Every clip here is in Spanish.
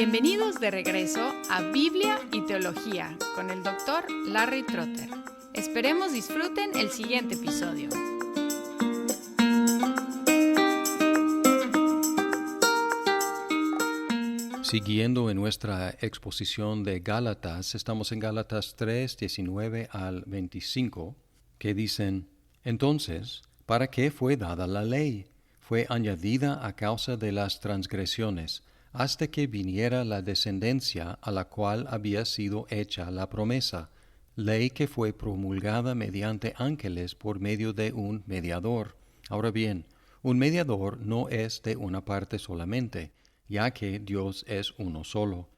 Bienvenidos de regreso a Biblia y Teología con el Dr. Larry Trotter. Esperemos disfruten el siguiente episodio. Siguiendo en nuestra exposición de Gálatas, estamos en Gálatas 3, 19 al 25, que dicen: Entonces, ¿para qué fue dada la ley? Fue añadida a causa de las transgresiones, hasta que viniera la descendencia a la cual había sido hecha la promesa, ley que fue promulgada mediante ángeles por medio de un mediador. Ahora bien, un mediador no es de una parte solamente, ya que Dios es uno solo.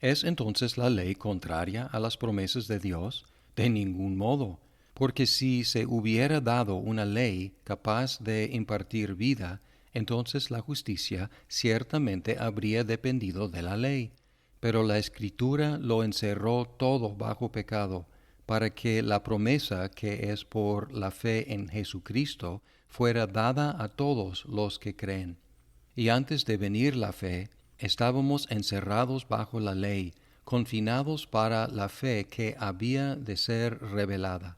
¿Es entonces la ley contraria a las promesas de Dios? De ningún modo, porque si se hubiera dado una ley capaz de impartir vida, entonces la justicia ciertamente habría dependido de la ley. Pero la Escritura lo encerró todo bajo pecado, para que la promesa que es por la fe en Jesucristo fuera dada a todos los que creen. Y antes de venir la fe, estábamos encerrados bajo la ley, confinados para la fe que había de ser revelada.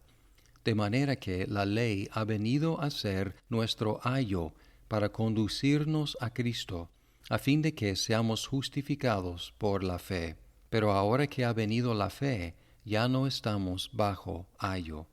De manera que la ley ha venido a ser nuestro ayo para conducirnos a Cristo, a fin de que seamos justificados por la fe. Pero ahora que ha venido la fe, ya no estamos bajo ayo.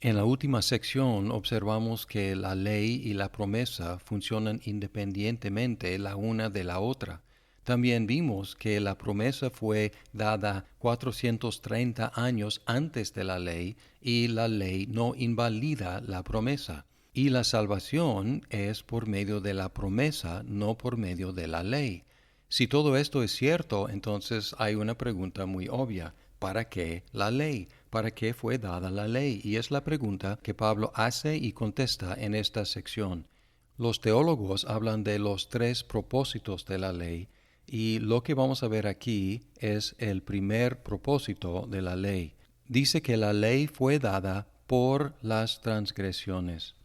En la última sección observamos que la ley y la promesa funcionan independientemente la una de la otra. También vimos que la promesa fue dada 430 años antes de la ley y la ley no invalida la promesa. Y la salvación es por medio de la promesa, no por medio de la ley. Si todo esto es cierto, entonces hay una pregunta muy obvia. ¿Para qué la ley? ¿Para qué fue dada la ley? Y es la pregunta que Pablo hace y contesta en esta sección. Los teólogos hablan de los tres propósitos de la ley, y lo que vamos a ver aquí es el primer propósito de la ley. Dice que la ley fue dada por las transgresiones.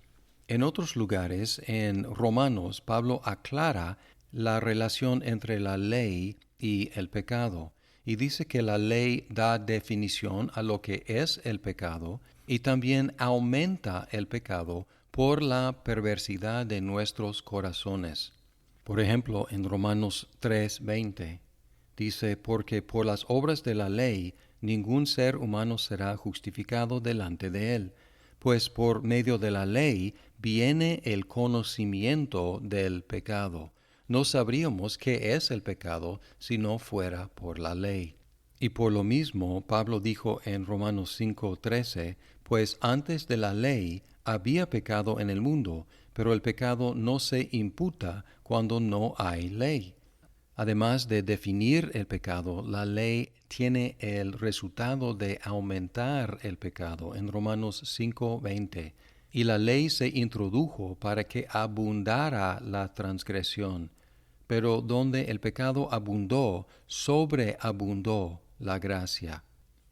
En otros lugares, en Romanos, Pablo aclara la relación entre la ley y el pecado, y dice que la ley da definición a lo que es el pecado y también aumenta el pecado por la perversidad de nuestros corazones. Por ejemplo, en Romanos 3:20 dice: Porque por las obras de la ley ningún ser humano será justificado delante de él, pues por medio de la ley viene el conocimiento del pecado. No sabríamos qué es el pecado si no fuera por la ley. Y por lo mismo, Pablo dijo en Romanos 5:13, pues antes de la ley había pecado en el mundo, pero el pecado no se imputa cuando no hay ley. Además de definir el pecado, la ley tiene el resultado de aumentar el pecado en Romanos 5:20. Y la ley se introdujo para que abundara la transgresión. Pero donde el pecado abundó, sobreabundó la gracia.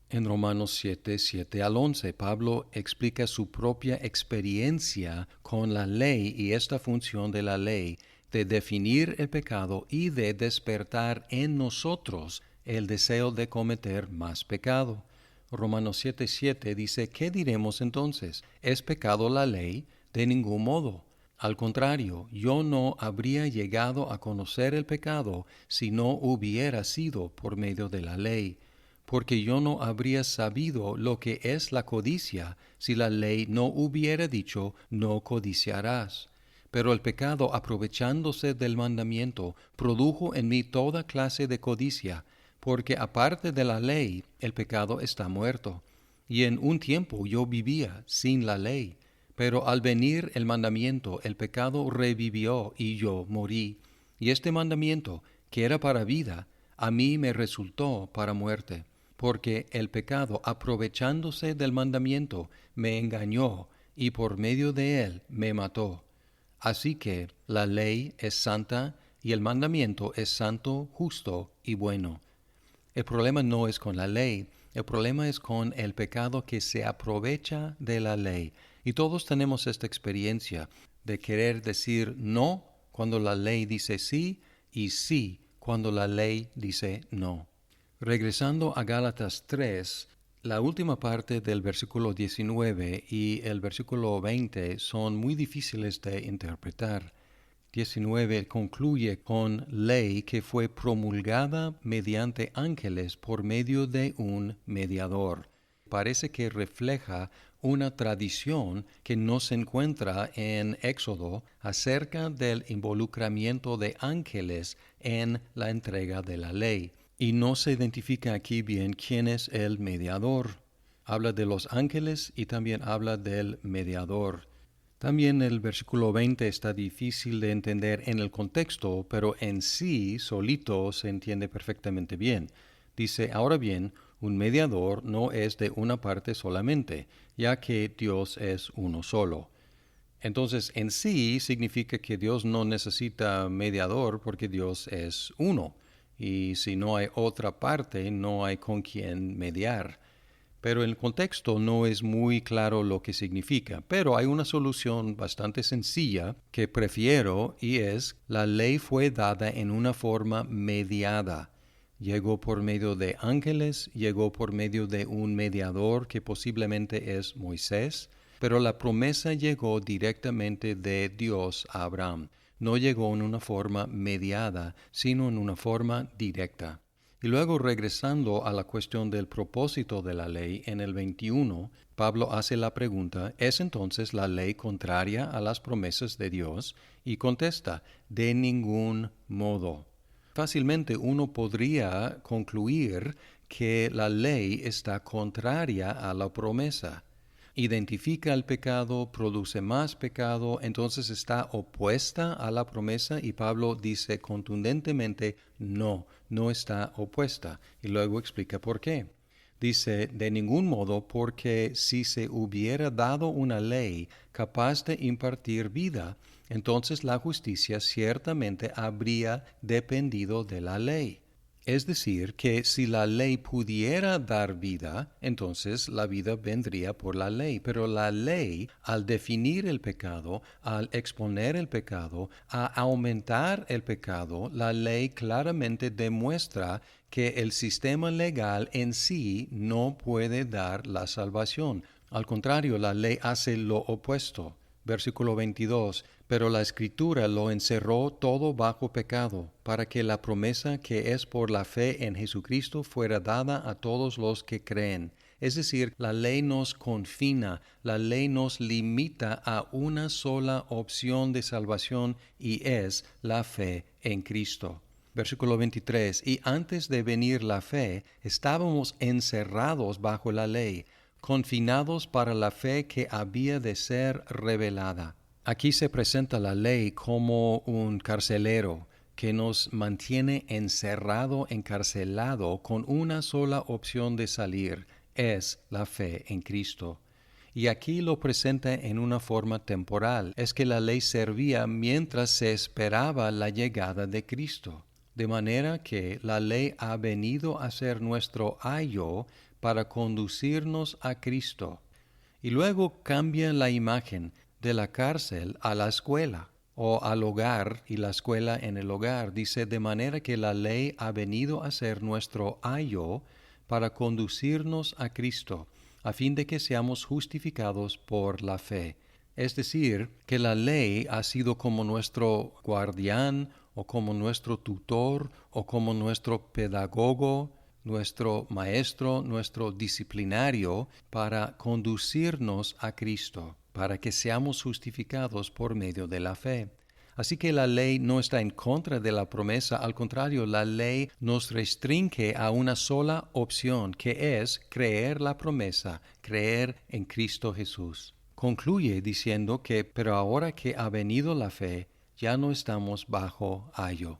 En Romanos 7, 7 al 11, Pablo explica su propia experiencia con la ley y esta función de la ley de definir el pecado y de despertar en nosotros el deseo de cometer más pecado. Romanos 7, 7 dice: ¿Qué diremos entonces? ¿Es pecado la ley? De ningún modo. Al contrario, yo no habría llegado a conocer el pecado si no hubiera sido por medio de la ley, porque yo no habría sabido lo que es la codicia si la ley no hubiera dicho: no codiciarás. Pero el pecado, aprovechándose del mandamiento, produjo en mí toda clase de codicia, porque aparte de la ley, el pecado está muerto. Y en un tiempo yo vivía sin la ley, pero al venir el mandamiento, el pecado revivió y yo morí. Y este mandamiento, que era para vida, a mí me resultó para muerte, porque el pecado, aprovechándose del mandamiento, me engañó y por medio de él me mató. Así que la ley es santa y el mandamiento es santo, justo y bueno. El problema no es con la ley, el problema es con el pecado que se aprovecha de la ley. Y todos tenemos esta experiencia de querer decir no cuando la ley dice sí y sí cuando la ley dice no. Regresando a Gálatas 3, la última parte del versículo 19 y el versículo 20 son muy difíciles de interpretar. 19 concluye con ley que fue promulgada mediante ángeles por medio de un mediador. Parece que refleja una tradición que no se encuentra en Éxodo acerca del involucramiento de ángeles en la entrega de la ley. Y no se identifica aquí bien quién es el mediador. Habla de los ángeles y también habla del mediador. También el versículo 20 está difícil de entender en el contexto, pero en sí, solito, se entiende perfectamente bien. Dice, ahora bien, un mediador no es de una parte solamente, ya que Dios es uno solo. Entonces, en sí significa que Dios no necesita mediador porque Dios es uno. Y si no hay otra parte, no hay con quien mediar. Pero el contexto no es muy claro lo que significa. Pero hay una solución bastante sencilla que prefiero y es: la ley fue dada en una forma mediada. Llegó por medio de ángeles, llegó por medio de un mediador que posiblemente es Moisés, pero la promesa llegó directamente de Dios a Abraham. No llegó en una forma mediada, sino en una forma directa. Y luego, regresando a la cuestión del propósito de la ley, en el 21, Pablo hace la pregunta: ¿es entonces la ley contraria a las promesas de Dios? Y contesta: de ningún modo. Fácilmente uno podría concluir que la ley está contraria a la promesa. Identifica el pecado, produce más pecado, entonces está opuesta a la promesa, y Pablo dice contundentemente: no, no está opuesta. Y luego explica por qué. Dice, de ningún modo, porque si se hubiera dado una ley capaz de impartir vida, entonces la justicia ciertamente habría dependido de la ley. Es decir, que si la ley pudiera dar vida, entonces la vida vendría por la ley. Pero la ley, al definir el pecado, al exponer el pecado, a aumentar el pecado, la ley claramente demuestra que el sistema legal en sí no puede dar la salvación. Al contrario, la ley hace lo opuesto. Versículo 22, pero la Escritura lo encerró todo bajo pecado, para que la promesa que es por la fe en Jesucristo fuera dada a todos los que creen. Es decir, la ley nos confina, la ley nos limita a una sola opción de salvación, y es la fe en Cristo. Versículo 23, y antes de venir la fe, estábamos encerrados bajo la ley, confinados para la fe que había de ser revelada. Aquí se presenta la ley como un carcelero que nos mantiene encarcelado con una sola opción de salir: es la fe en Cristo. Y aquí lo presenta en una forma temporal. Es que la ley servía mientras se esperaba la llegada de Cristo. De manera que la ley ha venido a ser nuestro ayo para conducirnos a Cristo. Y luego cambia la imagen de la cárcel a la escuela, o al hogar y la escuela en el hogar. Dice, de manera que la ley ha venido a ser nuestro ayo para conducirnos a Cristo, a fin de que seamos justificados por la fe. Es decir, que la ley ha sido como nuestro guardián, o como nuestro tutor, o como nuestro pedagogo, nuestro maestro, nuestro disciplinario, para conducirnos a Cristo, para que seamos justificados por medio de la fe. Así que la ley no está en contra de la promesa, al contrario, la ley nos restringe a una sola opción, que es creer la promesa, creer en Cristo Jesús. Concluye diciendo que, pero ahora que ha venido la fe, ya no estamos bajo ayo.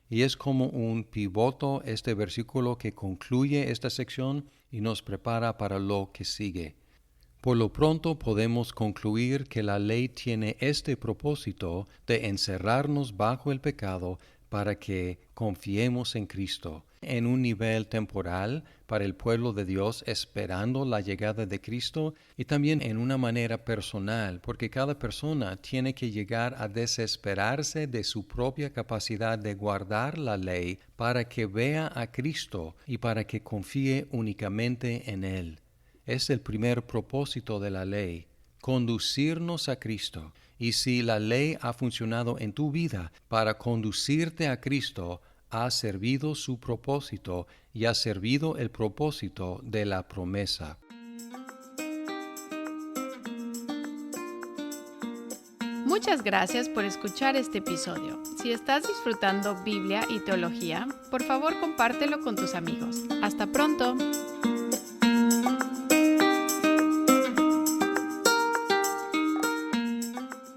Y es como un pivoto este versículo que concluye esta sección y nos prepara para lo que sigue. Por lo pronto podemos concluir que la ley tiene este propósito de encerrarnos bajo el pecado para que confiemos en Cristo. en un nivel temporal para el pueblo de Dios esperando la llegada de Cristo y también en una manera personal, porque cada persona tiene que llegar a desesperarse de su propia capacidad de guardar la ley para que vea a Cristo y para que confíe únicamente en Él. Es el primer propósito de la ley, conducirnos a Cristo. Y si la ley ha funcionado en tu vida para conducirte a Cristo, ha servido su propósito y ha servido el propósito de la promesa. Muchas gracias por escuchar este episodio. Si estás disfrutando Biblia y teología, por favor compártelo con tus amigos. Hasta pronto.